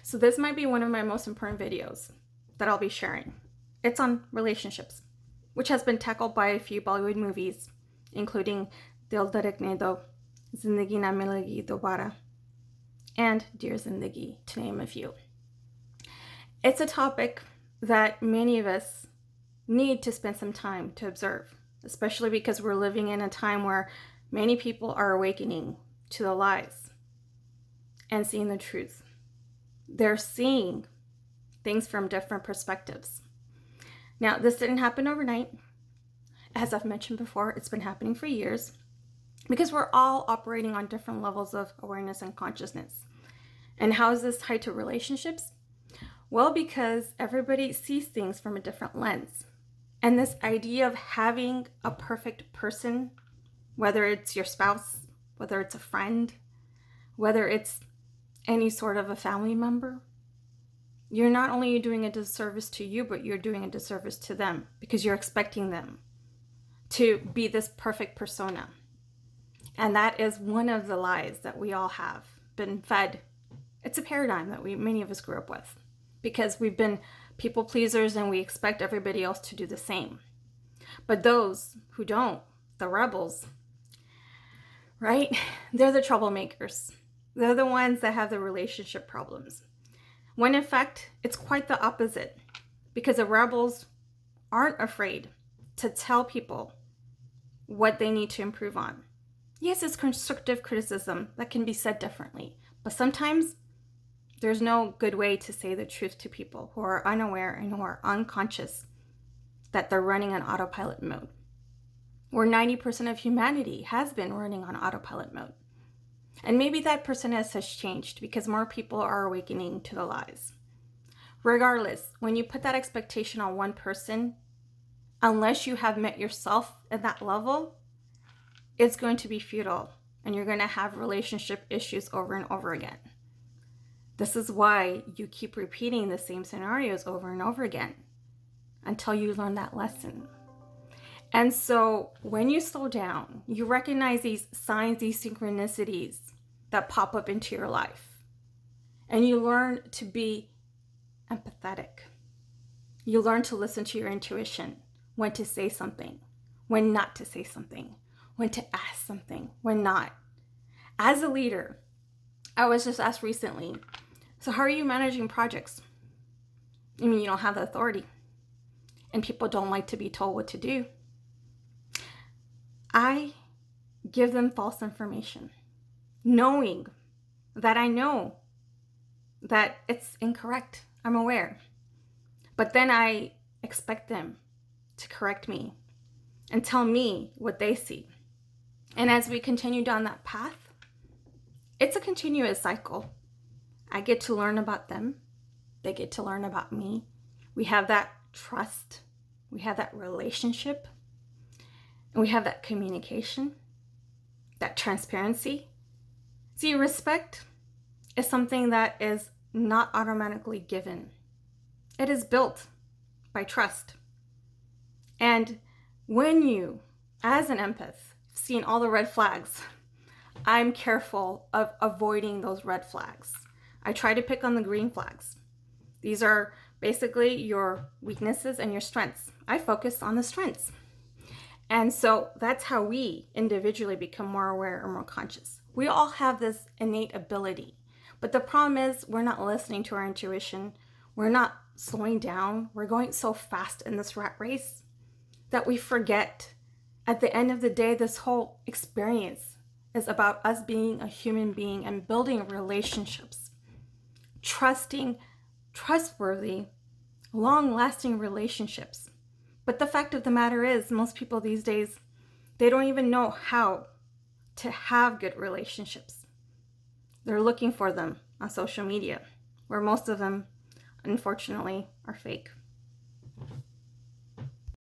So this might be one of my most important videos that I'll be sharing. It's on relationships, which has been tackled by a few Bollywood movies, including Dil Dhadkne Do, Zindagi Na Milegi Dobara, and Dear Zindagi, to name a few. It's a topic that many of us need to spend some time to observe, especially because we're living in a time where many people are awakening to the lies and seeing the truth. They're seeing things from different perspectives. Now, this didn't happen overnight. As I've mentioned before, it's been happening for years because we're all operating on different levels of awareness and consciousness. And how is this tied to relationships? Well, because everybody sees things from a different lens. And this idea of having a perfect person, whether it's your spouse, whether it's a friend, whether it's any sort of a family member, you're not only doing a disservice to you, but you're doing a disservice to them because you're expecting them to be this perfect persona. And that is one of the lies that we all have been fed. It's a paradigm that many of us grew up with because we've been people pleasers and we expect everybody else to do the same. But those who don't, the rebels, right? They're the troublemakers. They're the ones that have the relationship problems. When in fact, it's quite the opposite because the rebels aren't afraid to tell people what they need to improve on. Yes, it's constructive criticism that can be said differently, but sometimes there's no good way to say the truth to people who are unaware and who are unconscious that they're running on autopilot mode. Where 90% of humanity has been running on autopilot mode. And maybe that percentage has changed because more people are awakening to the lies. Regardless, when you put that expectation on one person, unless you have met yourself at that level, it's going to be futile and you're going to have relationship issues over and over again. This is why you keep repeating the same scenarios over and over again until you learn that lesson. And so when you slow down, you recognize these signs, these synchronicities that pop up into your life. And you learn to be empathetic. You learn to listen to your intuition, when to say something, when not to say something, when to ask something, when not. As a leader, I was just asked recently, so how are you managing projects? I mean, you don't have the authority. And people don't like to be told what to do. I give them false information, knowing that I know that it's incorrect. I'm aware. But then I expect them to correct me and tell me what they see. And as we continue down that path, it's a continuous cycle. I get to learn about them. They get to learn about me. We have that trust. We have that relationship. And we have that communication, that transparency. See, respect is something that is not automatically given. It is built by trust. And when you, as an empath, seen all the red flags, I'm careful of avoiding those red flags. I try to pick on the green flags. These are basically your weaknesses and your strengths. I focus on the strengths. And so that's how we individually become more aware or more conscious. We all have this innate ability. But the problem is we're not listening to our intuition. We're not slowing down. We're going so fast in this rat race that we forget at the end of the day, this whole experience is about us being a human being and building relationships, trustworthy, long-lasting relationships. But the fact of the matter is, most people these days, they don't even know how to have good relationships. They're looking for them on social media, where most of them, unfortunately, are fake.